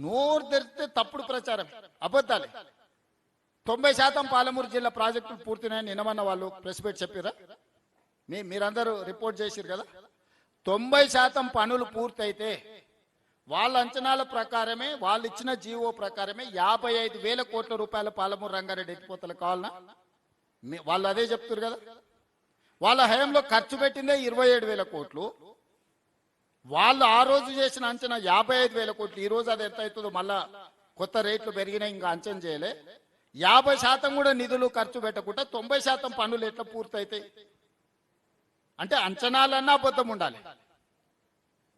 నోరు తెరిస్తే తప్పుడు ప్రచారం, అబద్ధాలే. 90% పాలమూరు జిల్లా ప్రాజెక్టులు పూర్తినాయని నిన్నమన్న వాళ్ళు ప్రెస్ మీట్ చెప్పారా? మీరందరూ రిపోర్ట్ చేసిరు కదా. 90% పనులు పూర్తయితే వాళ్ళ అంచనాల ప్రకారమే, వాళ్ళు ఇచ్చిన జీవో ప్రకారమే 55,000 కోట్ల రూపాయల పాలమూరు రంగారెడ్డి ఎత్తిపోతలు కావాలన్నా వాళ్ళు అదే చెప్తారు కదా. వాళ్ళ హయాంలో ఖర్చు పెట్టిందే 27,000 కోట్లు. వాళ్ళు ఆ రోజు చేసిన అంచనా 55,000 కోట్లు. ఈ రోజు అది ఎంత అవుతుందో మళ్ళా కొత్త రేట్లు పెరిగినాయి, ఇంకా అంచనా చేయలే. 50% కూడా నిధులు ఖర్చు పెట్టకుండా 90% పనులు ఎట్లా పూర్తయితాయి? అంటే అంచనాలన్నా అబద్ధం ఉండాలి,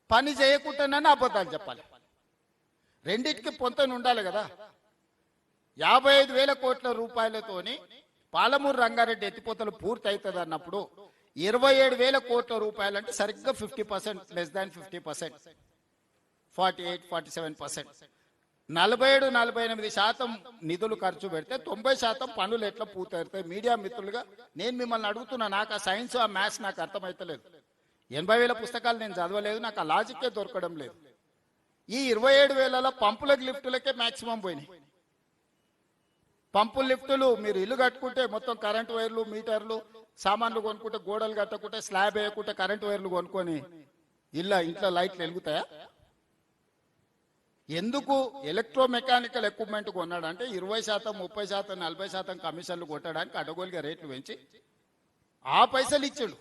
పని చేయకుండానన్నా అబద్ధాలు చెప్పాలి. రెండింటికి పొంతన ఉండాలి కదా. 55,000 కోట్ల రూపాయలతోని పాలమూరు రంగారెడ్డి ఎత్తిపోతలు పూర్తి అవుతుంది అన్నప్పుడు 27,000 కోట్ల రూపాయలు అంటే సరిగ్గా 50%, లెస్ దాన్ 50%, 48-47%, 47-48% నిధులు ఖర్చు పెడితే 90% పనులు ఎట్లా పూర్తవుతాయి? మీడియా మిత్రులుగా నేను మిమ్మల్ని అడుగుతున్నా. నాకు ఆ సైన్స్, ఆ మ్యాథ్స్ నాకు అర్థమైతలేదు. 80,000 పుస్తకాలు నేను చదవలేదు, నాకు ఆ లాజిక్కే దొరకడం లేదు. ఈ 27,000 పంపులకు లిఫ్టులకే మ్యాక్సిమం పోయినాయి. పంపులు లిఫ్టులు మీరు ఇల్లు కట్టుకుంటే మొత్తం కరెంటు వైర్లు, మీటర్లు, సామాన్లు కొనుక్కుంటే, గోడలు కట్టకుంటే, స్లాబ్ వేయకుంటే, కరెంటు వైర్లు కొనుక్కొని ఇంట్లో లైట్లు వెలుగుతాయా? ఎందుకు ఎలక్ట్రోమెకానికల్ ఎక్విప్మెంట్ కొన్నాడు అంటే 20%, 30%, 40% కమిషన్లు కొట్టడానికి అడ్డగోలుగా రేట్లు పెంచి ఆ పైసలు ఇచ్చాడు.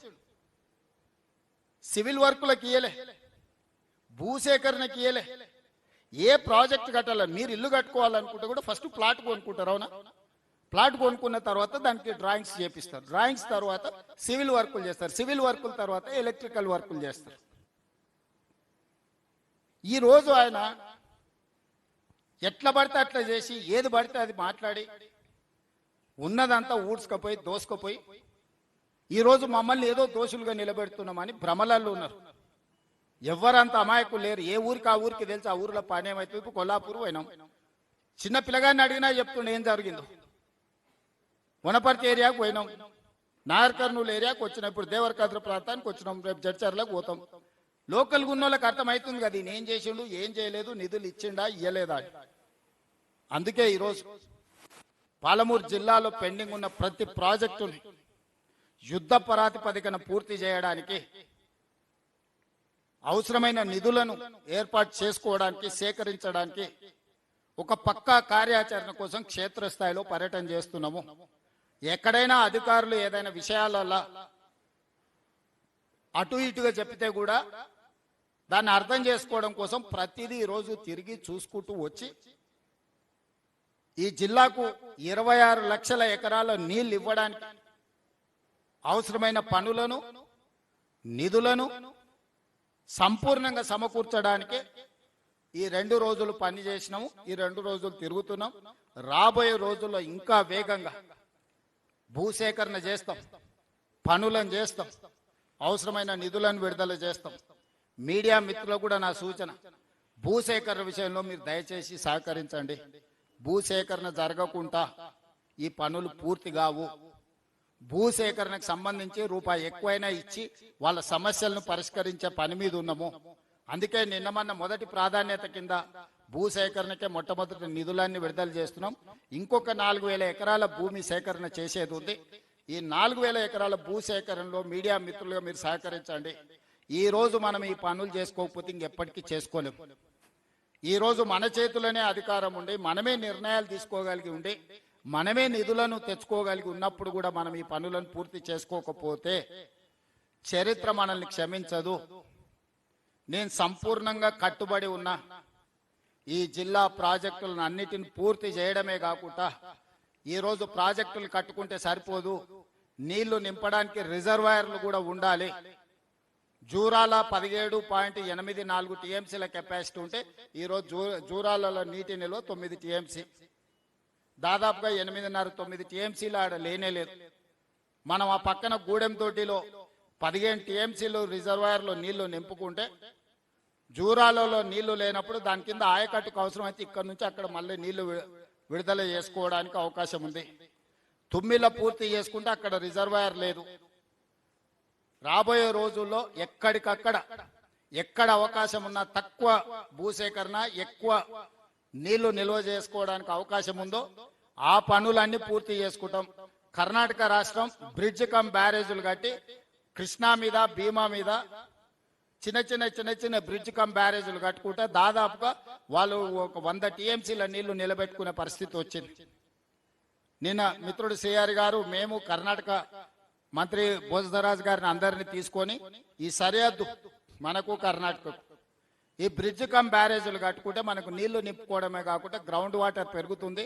సివిల్ వర్కులకు ఇయ్యలే, భూసేకరణకి ఇయ్యలే. ఏ ప్రాజెక్ట్ కట్టాలని మీరు ఇల్లు కట్టుకోవాలనుకుంటే కూడా ఫస్ట్ ప్లాట్ కొనుక్కుంటారు, అవునా? ప్లాట్ కొనుక్కున్న తర్వాత దానికి డ్రాయింగ్స్ చేపిస్తారు, డ్రాయింగ్స్ తర్వాత సివిల్ వర్కులు చేస్తారు, సివిల్ వర్కుల తర్వాత ఎలక్ట్రికల్ వర్కులు చేస్తారు. ఈ రోజు ఆయన ఎట్లా పడితే అట్లా చేసి, ఏది పడితే అది మాట్లాడి ఉన్నదంతా ఊడ్చుకపోయి దోసుకపోయి ఈరోజు మమ్మల్ని ఏదో దోషులుగా నిలబెడుతున్నామని భ్రమలలో ఉన్నారు. ఎవరంత అమాయకులు లేరు. ఏ ఊరికి ఆ ఊరికి తెలిసి ఆ ఊరిలో పని ఏమైతుంది. ఇప్పుడు కొల్లాపూర్ పోయినాం, చిన్న పిల్లగాన్ని అడిగినా చెప్తుండే ఏం జరిగిందో. వనపర్తి ఏరియాకు పోయినాం, నాగర్ కర్నూలు ఏరియాకు వచ్చినాం, ఇప్పుడు దేవరకద్ర ప్రాంతానికి వచ్చినాం, రేపు జడ్చర్లకు పోతాం. లోకల్గా ఉన్న వాళ్ళకి అర్థమవుతుంది కదా ఈయన ఏం చేసిండు, ఏం చేయలేదు, నిధులు ఇచ్చిండా ఇయ్యలేదా. అందుకే ఈరోజు పాలమూరు జిల్లాలో పెండింగ్ ఉన్న ప్రతి ప్రాజెక్టుని యుద్ధ ప్రాతిపదికన పూర్తి చేయడానికి అవసరమైన నిధులను ఏర్పాటు చేసుకోవడానికి, సేకరించడానికి ఒక పక్కా కార్యాచరణ కోసం క్షేత్రస్థాయిలో పర్యటన చేస్తున్నాము. ఎక్కడైనా అధికారులు ఏదైనా విషయాలలో అటు ఇటుగా చెప్తే కూడా దాన్ని అర్థం చేసుకోవడం కోసం ప్రతిదీ ఈరోజు తిరిగి చూసుకుంటూ వచ్చి ఈ జిల్లాకు 26 లక్షల ఎకరాల నీళ్లు ఇవ్వడానికి అవసరమైన పనులను, నిధులను సంపూర్ణంగా సమకూర్చడానికి ఈ 2 రోజులు పని చేసినాము, ఈ 2 రోజులు తిరుగుతున్నాం. రాబోయే రోజుల్లో ఇంకా వేగంగా భూసేకరణ చేస్తాం, పనులను చేస్తాం, అవసరమైన నిధులను విడుదల చేస్తాం. మీడియా మిత్రులకు కూడా నా సూచన, భూసేకరణ విషయంలో మీరు దయచేసి సహకరించండి. భూసేకరణ జరగకుండా ఈ పనులు పూర్తి కావు. భూసేకరణకు సంబంధించి రూపాయి ఎక్కువైనా ఇచ్చి వాళ్ళ సమస్యలను పరిష్కరించే పని మీద ఉన్నాము. అందుకే నిన్నమన్న మొదటి ప్రాధాన్యత కింద భూసేకరణకే మొట్టమొదటి నిధులన్నీ విడుదల చేస్తున్నాం. ఇంకొక 4,000 ఎకరాల భూమి సేకరణ చేసేది ఉంది. ఈ 4,000 ఎకరాల భూసేకరణలో మీడియా మిత్రులుగా మీరు సహకరించండి. ఈ రోజు మనం ఈ పనులు చేసుకోకపోతే ఇంకెప్పటికీ చేసుకోలేము. ఈ రోజు మన చేతులనే అధికారం ఉండి, మనమే నిర్ణయాలు తీసుకోగలిగి ఉండి, మనమే నిధులను తెచ్చుకోగలిగి ఉన్నప్పుడు కూడా మనం ఈ పనులను పూర్తి చేసుకోకపోతే చరిత్ర మనల్ని క్షమించదు. నేను సంపూర్ణంగా కట్టుబడి ఉన్నా. ఈ జిల్లా ప్రాజెక్టులను అన్నిటిని పూర్తి చేయడమే కాకుండా ఈరోజు ప్రాజెక్టులు కట్టుకుంటే సరిపోదు, నీళ్లు నింపడానికి రిజర్వాయర్లు కూడా ఉండాలి. జూరాల 17.84 టీఎంసీల కెపాసిటీ ఉంటే ఈరోజు జూరాలలో నీటి నిల్వ 9 టీఎంసీ, దాదాపుగా 8.5-9 టీఎంసీలు ఆడ లేనే లేదు. మనం ఆ పక్కన గూడెం తోటిలో 15 టీఎంసీలు రిజర్వాయర్లో నీళ్లు నింపుకుంటే జూరాలలో నీళ్లు లేనప్పుడు దాని కింద ఆయకట్టుకు అవసరమైతే ఇక్కడ నుంచి అక్కడ మళ్ళీ నీళ్లు విడుదల చేసుకోవడానికి అవకాశం ఉంది. తుమ్మిల పూర్తి చేసుకుంటే అక్కడ రిజర్వాయర్ లేదు. రాబోయే రోజుల్లో ఎక్కడికక్కడ ఎక్కడ అవకాశం ఉన్నా తక్కువ భూసేకరణ, ఎక్కువ నీళ్లు నిల్వ చేసుకోవడానికి అవకాశం ఉందో ఆ పనులన్నీ పూర్తి చేసుకుంటాం. కర్ణాటక రాష్ట్రం బ్రిడ్జ్ కమ్ బ్యారేజీలు కట్టి కృష్ణా మీద భీమా మీద చిన్న చిన్న బ్రిడ్జ్ కమ్ బ్యారేజీలు కట్టుకుంటే దాదాపుగా వాళ్ళు ఒక 100 టీఎంసీల నీళ్లు నిలబెట్టుకునే పరిస్థితి వచ్చింది. నిన్న మిత్రుడు సిఆర్ గారు మేము కర్ణాటక మంత్రి భోజరాజ్ గారిని అందరినీ తీసుకొని ఈ సరిహద్దు మనకు కర్ణాటకకు ఈ బ్రిడ్జ్ కమ్ బ్యారేజీలు కట్టుకుంటే మనకు నీళ్లు నింపుకోవడమే కాకుండా గ్రౌండ్ వాటర్ పెరుగుతుంది.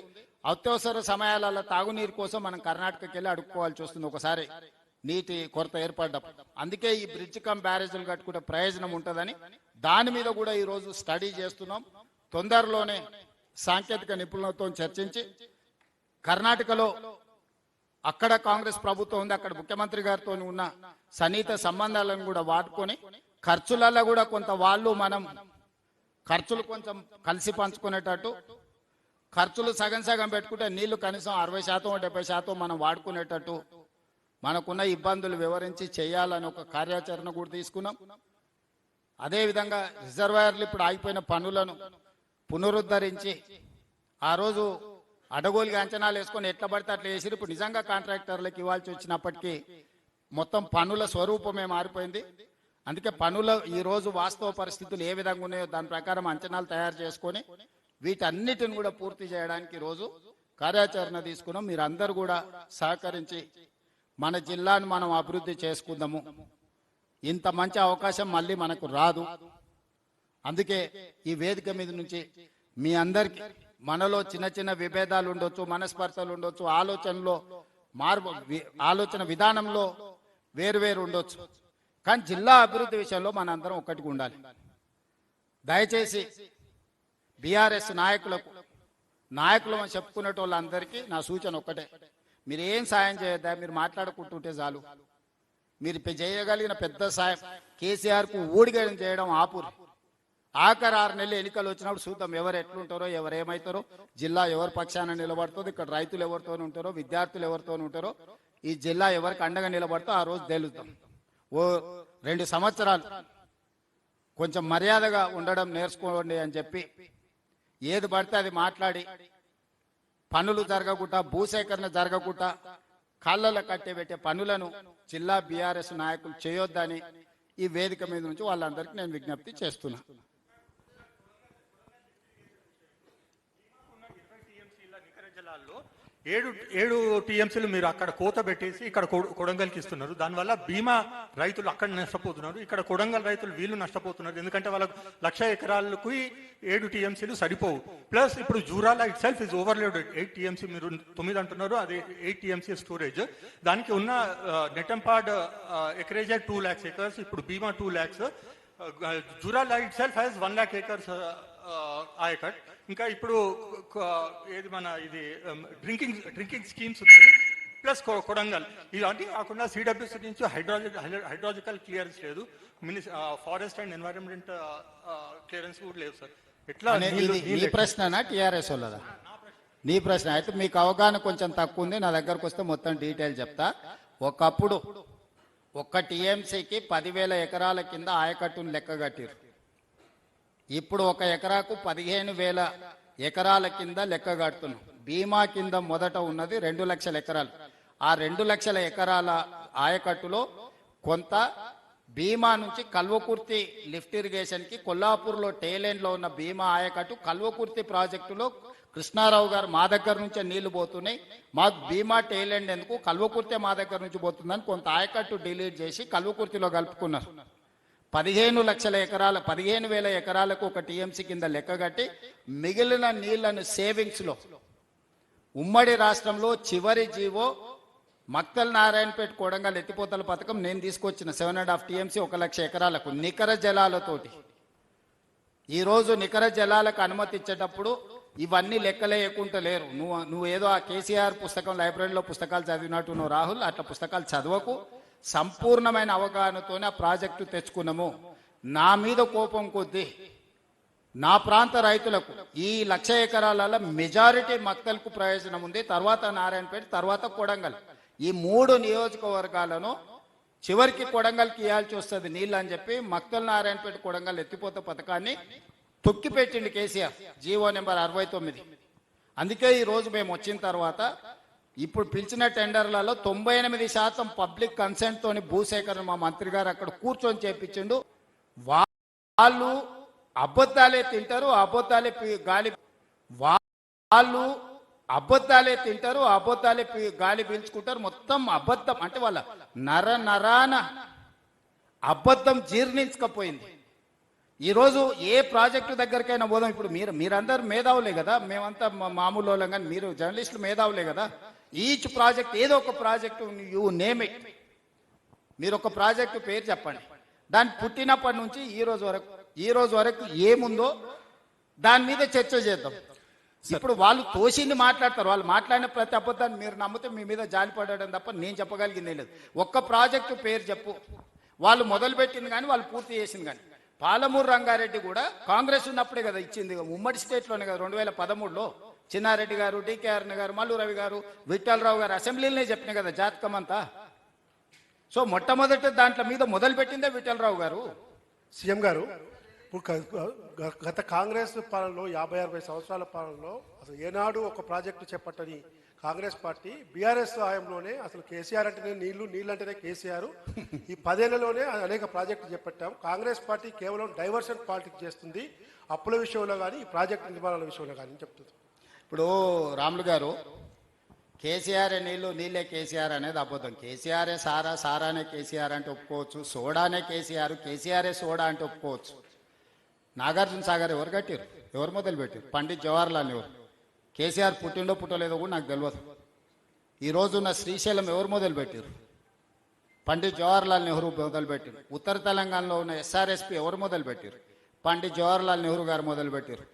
అత్యవసర సమయాలలో తాగునీరు కోసం మనం కర్ణాటకకి వెళ్ళి అడుక్కోవాల్సి వస్తుంది ఒకసారి నీటి కొరత ఏర్పడ్డప్పుడు. అందుకే ఈ బ్రిడ్జ్ కమ్ బ్యారేజీలు కట్టుకుంటే ప్రయోజనం ఉంటుందని దాని మీద కూడా ఈరోజు స్టడీ చేస్తున్నాం. తొందరలోనే సాంకేతిక నిపుణులతో చర్చించి కర్ణాటకలో అక్కడ కాంగ్రెస్ ప్రభుత్వం ఉంది, అక్కడ ముఖ్యమంత్రి గారితో ఉన్న సన్నిహిత సంబంధాలను కూడా వాడుకొని ఖర్చులలో కూడా కొంత వాళ్ళు మనం ఖర్చులు కొంచెం కలిసి పంచుకునేటట్టు ఖర్చులు సగం సగం పెట్టుకుంటే నీళ్లు కనీసం 60% 70% మనం వాడుకునేటట్టు మనకున్న ఇబ్బందులు వివరించి చేయాలని ఒక కార్యాచరణ కూడా తీసుకున్నాం. అదేవిధంగా రిజర్వాయర్లు ఇప్పుడు ఆగిపోయిన పనులను పునరుద్ధరించి ఆ రోజు అడగోలుగా అంచనాలు వేసుకొని ఎట్లా పడితే అట్లా వేసి ఇప్పుడు నిజంగా కాంట్రాక్టర్లకు ఇవ్వాల్సి వచ్చినప్పటికీ మొత్తం పనుల స్వరూపమే మారిపోయింది. అందుకే పనుల ఈరోజు వాస్తవ పరిస్థితులు ఏ విధంగా ఉన్నాయో దాని ప్రకారం అంచనాలు తయారు చేసుకొని వీటన్నిటిని కూడా పూర్తి చేయడానికి ఈరోజు కార్యాచరణ తీసుకున్నాం. మీరందరూ కూడా సహకరించి మన జిల్లాను మనం అభివృద్ధి చేసుకుందాము. ఇంత మంచి అవకాశం మళ్ళీ మనకు రాదు. అందుకే ఈ వేదిక మీద నుంచి మీ అందరికీ మనలో చిన్న చిన్న విభేదాలు ఉండొచ్చు, మనస్పర్ధలు ఉండొచ్చు, ఆలోచన విధానంలో వేరు ఉండొచ్చు, కానీ జిల్లా అభివృద్ధి విషయంలో మనందరం ఒక్కటిగా ఉండాలి. దయచేసి బీఆర్ఎస్ నాయకులు అని చెప్పుకునే వాళ్ళందరికీ నా సూచన ఒక్కటే, మీరు ఏం సాయం చేయొద్దా, మీరు మాట్లాడుకుంటుంటే చాలు. మీరు చేయగలిగిన పెద్ద సాయం కేసీఆర్కు ఊడిగడం చేయడం ఆపురు. ఆఖరి 6 నెలలు ఎన్నికలు వచ్చినప్పుడు చూద్దాం ఎవరు ఎట్లుంటారో, ఎవరు ఏమవుతారో, జిల్లా ఎవరి పక్షాన నిలబడుతుందో, ఇక్కడ రైతులు ఎవరితో ఉంటారో, విద్యార్థులు ఎవరితో ఉంటారో, ఈ జిల్లా ఎవరికి అండగా నిలబడుతో ఆ రోజు తేలుద్దాం. ఓ 2 సంవత్సరాలు కొంచెం మర్యాదగా ఉండడం నేర్చుకోండి అని చెప్పి ఏది పడితే అది మాట్లాడి పనులు జరగకుండా, భూసేకరణ జరగకుండా కాళ్ళలో కట్టేబెట్టే పనులను జిల్లా బీఆర్ఎస్ నాయకులు చేయొద్దని ఈ వేదిక మీద నుంచి వాళ్ళందరికీ నేను విజ్ఞప్తి చేస్తున్నా. ఏడు టీఎంసీలు మీరు అక్కడ కోత పెట్టేసి ఇక్కడ కొడంగల్కి ఇస్తున్నారు. దానివల్ల బీమా రైతులు అక్కడ నష్టపోతున్నారు, ఇక్కడ కొడంగల్ రైతులు వీళ్ళు నష్టపోతున్నారు. ఎందుకంటే వాళ్ళకు 1,00,000 ఎకరాలకు 7 టీఎంసీలు సరిపోవు. ప్లస్ ఇప్పుడు Jurala it self is overloaded. 8 TMC మీరు 9 అంటున్నారు, అది 8 టీఎంసీ స్టోరేజ్. దానికి ఉన్న నెట్టంపాడ్ ఎకరేజ్ 2 lakhs acres, ఇప్పుడు బీమా 2 lakhs. Jurala it self has 1 lakh acres ayacut. ఇంకా ఇప్పుడు ఏది మన ఇది డ్రింకింగ్ స్కీమ్స్ ఉన్నాయి, ప్లస్ కొడంగల్. ఇలాంటి కాకుండా సిడబ్ల్యూసీ నుంచి హైడ్రాలజికల్ క్లియరెన్స్ లేదు, ఫారెస్ట్ అండ్ ఎన్వైరన్మెంట్ క్లియరెన్స్ కూడా లేదు సార్. ఎట్లా నీ ప్రశ్ననా టీఆర్ఎస్ వాళ్ళదా? నీ ప్రశ్న అయితే మీకు అవగాహన కొంచెం తక్కువ ఉంది. నా దగ్గరకు వస్తే మొత్తం డీటెయిల్ చెప్తా. ఒకప్పుడు 1 టీఎంసీకి 10,000 ఎకరాల కింద ఆయకట్టును లెక్క కట్టిరు. ఇప్పుడు 1 ఎకరాకు 15,000 ఎకరాల కింద లెక్క కడుతున్నాం. బీమా కింద మొదట ఉన్నది 2 లక్షల ఎకరాలు. ఆ 2 లక్షల ఎకరాల ఆయకట్టులో కొంత బీమా నుంచి కల్వకుర్తి లిఫ్ట్ ఇరిగేషన్ కి కొల్లాపూర్లో టేలెండ్లో ఉన్న బీమా ఆయకట్టు కల్వకుర్తి ప్రాజెక్టులో కృష్ణారావు గారు మా దగ్గర నుంచే నీళ్లు పోతున్నాయి, మాకు బీమా టేలెండ్ ఎందుకు, కల్వకుర్తి మా దగ్గర నుంచి పోతుందని కొంత ఆయకట్టు డిలీట్ చేసి కల్వకుర్తిలో కలుపుకున్నారు. 15,000 ఎకరాలకు 1 టీఎంసీ కింద లెక్క కట్టి మిగిలిన నీళ్లను సేవింగ్స్ లో ఉమ్మడి రాష్ట్రంలో చివరి జీవో మక్తల్ నారాయణపేట కొడంగల్ ఎత్తిపోతల పథకం నేను తీసుకొచ్చిన 7.5 టీఎంసీ 1,00,000 ఎకరాలకు నికర జలాలతోటి. ఈరోజు నికర జలాలకు అనుమతి ఇచ్చేటప్పుడు ఇవన్నీ లెక్కలేయకుండా లేరు. నువ్వు ఏదో ఆ కేసీఆర్ పుస్తకం లైబ్రరీలో పుస్తకాలు చదివినట్టు నువ్వు రాహుల్ అట్లా పుస్తకాలు చదవకు. సంపూర్ణమైన అవగాహనతోనే ఆ ప్రాజెక్టు తెచ్చుకున్నాము. నా మీద కోపం కొద్దీ నా ప్రాంత రైతులకు ఈ 1,00,000 ఎకరాల మెజారిటీ మక్తల్కు ప్రయోజనం ఉంది, తర్వాత నారాయణపేట, తర్వాత కొడంగల్. ఈ 3 నియోజకవర్గాలను చివరికి కొడంగల్కి ఇవ్వాల్సి వస్తుంది నీళ్ళు అని చెప్పి మక్తల్ నారాయణపేట కొడంగల్ ఎత్తిపోత పథకాన్ని తొక్కి పెట్టిండు కేసీఆర్ జీవో నెంబర్ 69. అందుకే ఈ రోజు మేము వచ్చిన తర్వాత ఇప్పుడు పిలిచిన టెండర్లలో 98% పబ్లిక్ కన్సెంట్ తోని భూసేకరణ మా మంత్రి గారు అక్కడ కూర్చొని చేపించిండు. వాళ్ళు అబద్ధాలే తింటారు, అబద్ధాలే గాలి, వాళ్ళు అబద్ధాలే తింటారు, అబద్ధాలే గాలి పీల్చుకుంటారు. మొత్తం అబద్ధం అంటే వాళ్ళ నరాన అబద్ధం జీర్ణించకపోయింది. ఈరోజు ఏ ప్రాజెక్టు దగ్గరికైనా పోదాం. ఇప్పుడు మీరందరూ మేధావులే కదా, మేమంతా మామూలు వాళ్ళం, కానీ మీరు జర్నలిస్టులు మేధావులే కదా. ఈచ్ ప్రాజెక్ట్ ఏదో ఒక ప్రాజెక్టు యూ నేమ్ ఇట్, మీరు ఒక ప్రాజెక్టు పేరు చెప్పండి. దాని పుట్టినప్పటి నుంచి ఈ రోజు వరకు ఏముందో దాని మీద చర్చ చేద్దాం. ఇప్పుడు వాళ్ళు తోసింది మాట్లాడతారు, వాళ్ళు మాట్లాడిన ప్రతి అబద్ధాన్ని మీరు నమ్మితే మీ మీద జాలి పడడం తప్ప నేను చెప్పగలిగిందే లేదు. ఒక్క ప్రాజెక్టు పేరు చెప్పు, వాళ్ళు మొదలుపెట్టింది కానీ వాళ్ళు పూర్తి చేసింది కానీ. పాలమూరు రంగారెడ్డి కూడా కాంగ్రెస్ ఉన్నప్పుడే కదా ఇచ్చింది, ఉమ్మడి స్టేట్లోనే కదా. 2013లో చిన్నారెడ్డి గారు, డికేఆర్ గారు, మల్లు రవి గారు, విఠలరావు గారు అసెంబ్లీలోనే చెప్పినాయి కదా జాతకం అంతా. సో మొట్టమొదటి దాంట్లో మీద మొదలుపెట్టిందే విఠలరావు గారు. సీఎం గారు, ఇప్పుడు గత కాంగ్రెస్ పాలనలో 50-60 సంవత్సరాల పాలనలో అసలు ఏనాడు ఒక ప్రాజెక్టు చేపట్టని కాంగ్రెస్ పార్టీ బీఆర్ఎస్ హయాంలోనే అసలు కేసీఆర్ అంటేనే నీళ్లు అంటేనే కేసీఆర్, ఈ 10 ఏళ్లలోనే అనేక ప్రాజెక్టులు చేపట్టాం. కాంగ్రెస్ పార్టీ కేవలం డైవర్షన్ పాలిటిక్స్ చేస్తుంది, అప్పుల విషయంలో కానీ ఈ ప్రాజెక్టు నిర్మాణాల విషయంలో కానీ చెప్తుంది. ఇప్పుడు రాములు గారు, కేసీఆర్ నీళ్ళే కేసీఆర్ అనేది అబద్ధం. కేసీఆరే సారానే కేసీఆర్ అంటే ఒప్పుకోవచ్చు, సోడానే కేసీఆరే సోడా అంటే ఒప్పుకోవచ్చు. నాగార్జున సాగర్ ఎవరు కట్టారు, ఎవరు మొదలు పెట్టారు? పండిత్ జవహర్లాల్ నెహ్రూ. కేసీఆర్ పుట్టిండో పుట్టలేదో కూడా నాకు తెలియదు. ఈ రోజున్న శ్రీశైలం ఎవరు మొదలు పెట్టారు? పండిత్ జవహర్లాల్ నెహ్రూ మొదలు పెట్టారు. ఉత్తర తెలంగాణలో ఉన్న ఎస్ఆర్ఎస్పి ఎవరు మొదలు పెట్టారు? పండిత్ జవహర్లాల్ నెహ్రూ గారు మొదలు పెట్టారు.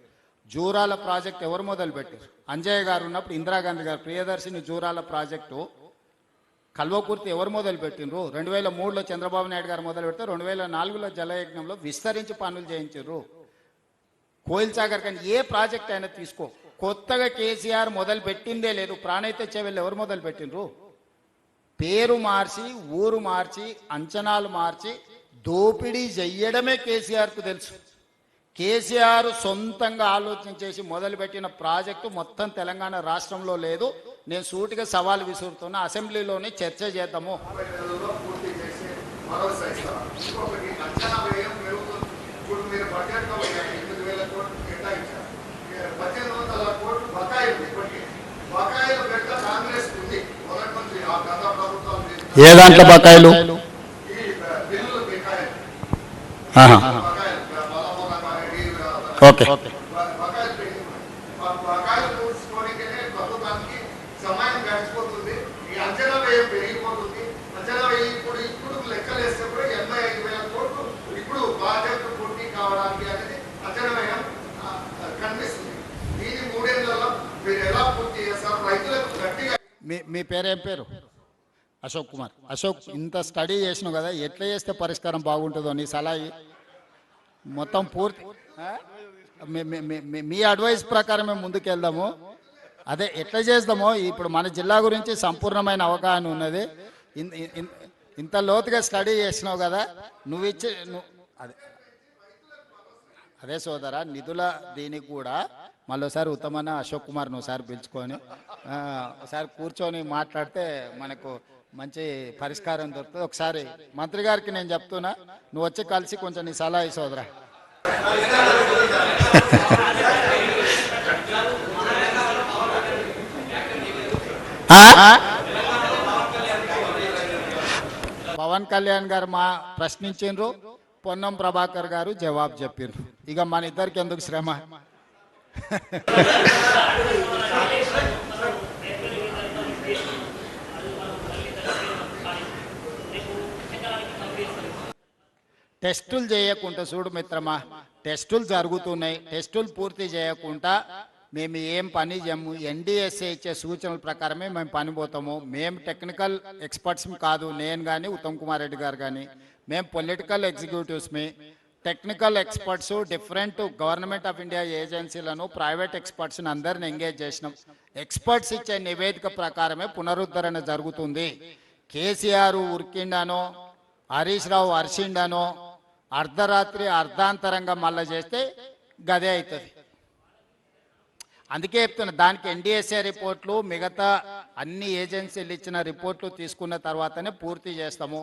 జూరాల ప్రాజెక్ట్ ఎవరు మొదలు పెట్టారు? అంజయ్య గారు ఉన్నప్పుడు ఇందిరాగాంధీ గారు ప్రియదర్శిని జూరాల ప్రాజెక్టు కల్వకుర్తి ఎవరు మొదలు పెట్టిండ్రు? 2003లో చంద్రబాబు నాయుడు గారు మొదలు పెడితే 2004లో జలయజ్ఞంలో విస్తరించి పనులు చేయించారు. కోయిల్ సాగర్ కానీ ఏ ప్రాజెక్ట్ అయినా తీసుకో, కొత్తగా కేసీఆర్ మొదలు పెట్టిందే లేదు. ప్రాణైతే చెవెళ్ళు ఎవరు మొదలు పెట్టిండ్రు? పేరు మార్చి, ఊరు మార్చి, అంచనాలు మార్చి దోపిడీ చెయ్యడమే కేసీఆర్కు తెలుసు. కేసీఆర్ సొంతంగా ఆలోచన చేసి మొదలుపెట్టిన ప్రాజెక్టు మొత్తం తెలంగాణ రాష్ట్రంలో లేదు. నేను సూటిగా సవాల్ విసురుతున్నా, అసెంబ్లీలోనే చర్చ చేద్దాము. ఏ దాంట్లో బకాయిలు? ఓకే, మీ పేరేం పేరు? అశోక్ కుమార్. అశోక్, ఇంత స్టడీ చేసినావు కదా, ఎట్లా చేస్తే పరిష్కారం బాగుంటుందో నీ సలహా మొత్తం పూర్తి మీ అడ్వైస్ ప్రకారం మేము ముందుకెళ్దాము. అదే ఎట్లా చేద్దామో, ఇప్పుడు మన జిల్లా గురించి సంపూర్ణమైన అవగాహన ఉన్నది. ఇంత లోతుగా స్టడీ చేసినావు కదా, అదే సోదరా, నిధుల దీనికి కూడా మళ్ళీసారి ఉత్తమన్న అశోక్ కుమార్ని ఒకసారి పిలుచుకొని ఒకసారి కూర్చొని మాట్లాడితే మనకు మంచి పరిష్కారం దొరుకుతుంది. ఒకసారి మంత్రి గారికి నేను చెప్తున్నా, నువ్వు వచ్చి కలిసి కొంచెం నీ సలహా ఈ సోదరా. పవన్ కళ్యాణ్ గారు ప్రశ్నించిండ్రు, పొన్నం ప్రభాకర్ గారు జవాబు చెప్పిండ్రు. ఇక మన ఇద్దరికి ఎందుకు శ్రమ? టెస్టులు చేయకుండా చూడు మిత్రమా, టెస్టులు జరుగుతున్నాయి. టెస్టులు పూర్తి చేయకుండా మేము ఏం పని చేయము. ఎన్డీఎస్ఏ ఇచ్చే సూచనల ప్రకారమే మేము పని పోతాము. మేము టెక్నికల్ ఎక్స్పర్ట్స్ కాదు, నేను కానీ ఉత్తమ్ కుమార్ రెడ్డి గారు కానీ. మేము పొలిటికల్ ఎగ్జిక్యూటివ్స్మి. Technical experts different government of India ఏజెన్సీలను, ప్రైవేట్ ఎక్స్పర్ట్స్ని అందరిని ఎంగేజ్ చేసినాం. ఎక్స్పర్ట్స్ ఇచ్చే నివేదిక ప్రకారమే పునరుద్ధరణ జరుగుతుంది. కేసీఆర్ ఉరికిండానో, హరీష్ రావు అరిసిండానో, అర్ధరాత్రి అర్ధాంతరంగా మళ్ళా చేస్తే గదే అవుతుంది. అందుకే చెప్తున్నా, దానికి ఎన్డీఎస్ఏ రిపోర్ట్లు మిగతా అన్ని ఏజెన్సీలు ఇచ్చిన రిపోర్ట్లు తీసుకున్న తర్వాతనే పూర్తి చేస్తాము.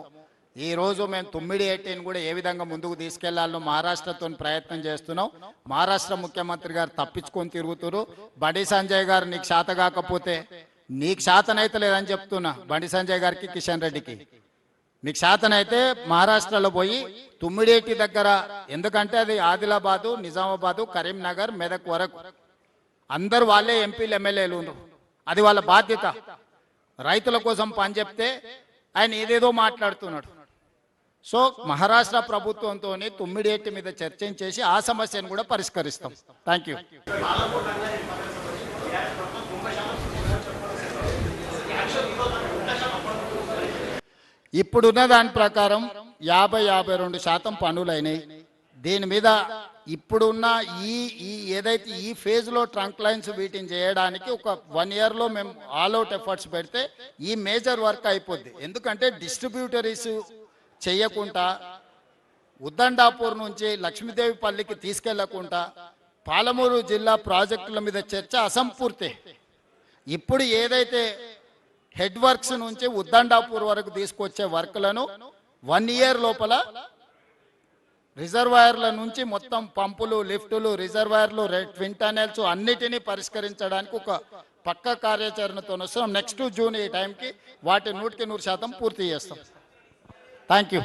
ఈ రోజు మేము 9/18 కూడా ఏ విధంగా ముందుకు తీసుకెళ్లాలో మహారాష్ట్రతో ప్రయత్నం చేస్తున్నాం. మహారాష్ట్ర ముఖ్యమంత్రి గారు తప్పించుకొని తిరుగుతున్నారు. బండి సంజయ్ గారు నీకు శాత కాకపోతే, నీకు శాతనైతే లేదని చెప్తున్నా బండి సంజయ్ గారికి, కిషన్ రెడ్డికి, మీకు శాతనైతే మహారాష్ట్రలో పోయి 9/18 దగ్గర, ఎందుకంటే అది ఆదిలాబాదు, నిజామాబాదు, కరీంనగర్, మెదక్ వరకు అందరు వాళ్ళే ఎంపీలు ఎమ్మెల్యేలు ఉన్నారు. అది వాళ్ళ బాధ్యత. రైతుల కోసం పని చెప్తే ఆయన ఏదేదో మాట్లాడుతున్నాడు. సో మహారాష్ట్ర ప్రభుత్వంతో 9/18 మీద చర్చించేసి ఆ సమస్యను కూడా పరిష్కరిస్తాం. Thank you. ఇప్పుడున్న దాని ప్రకారం 50-52% పనులైనాయి. దీని మీద ఇప్పుడున్న ఈ ఏదైతే ఈ ఫేజ్లో ట్రంక్ లైన్స్ వీటిని చేయడానికి ఒక 1 ఇయర్లో మేము ఆల్అవుట్ ఎఫర్ట్స్ పెడితే ఈ మేజర్ వర్క్ అయిపోద్ది. ఎందుకంటే డిస్ట్రిబ్యూటరీస్ చేయకుండా, ఉద్దండాపూర్ నుంచి లక్ష్మీదేవిపల్లికి తీసుకెళ్లకుండా పాలమూరు జిల్లా ప్రాజెక్టుల మీద చర్చ అసంపూర్తి. ఇప్పుడు ఏదైతే హెడ్ వర్క్స్ నుంచి ఉద్దండాపూర్ వరకు తీసుకొచ్చే వర్క్లను 1 ఇయర్ లోపల రిజర్వాయర్ల నుంచి మొత్తం పంపులు, లిఫ్టులు, రిజర్వాయర్లు, ట్విన్ టనెల్స్ అన్నిటినీ పరిష్కరించడానికి ఒక పక్క కార్యాచరణతో వస్తున్నాం. నెక్స్ట్ జూన్ ఈ టైంకి వాటి 100% పూర్తి చేస్తాం. Thank you.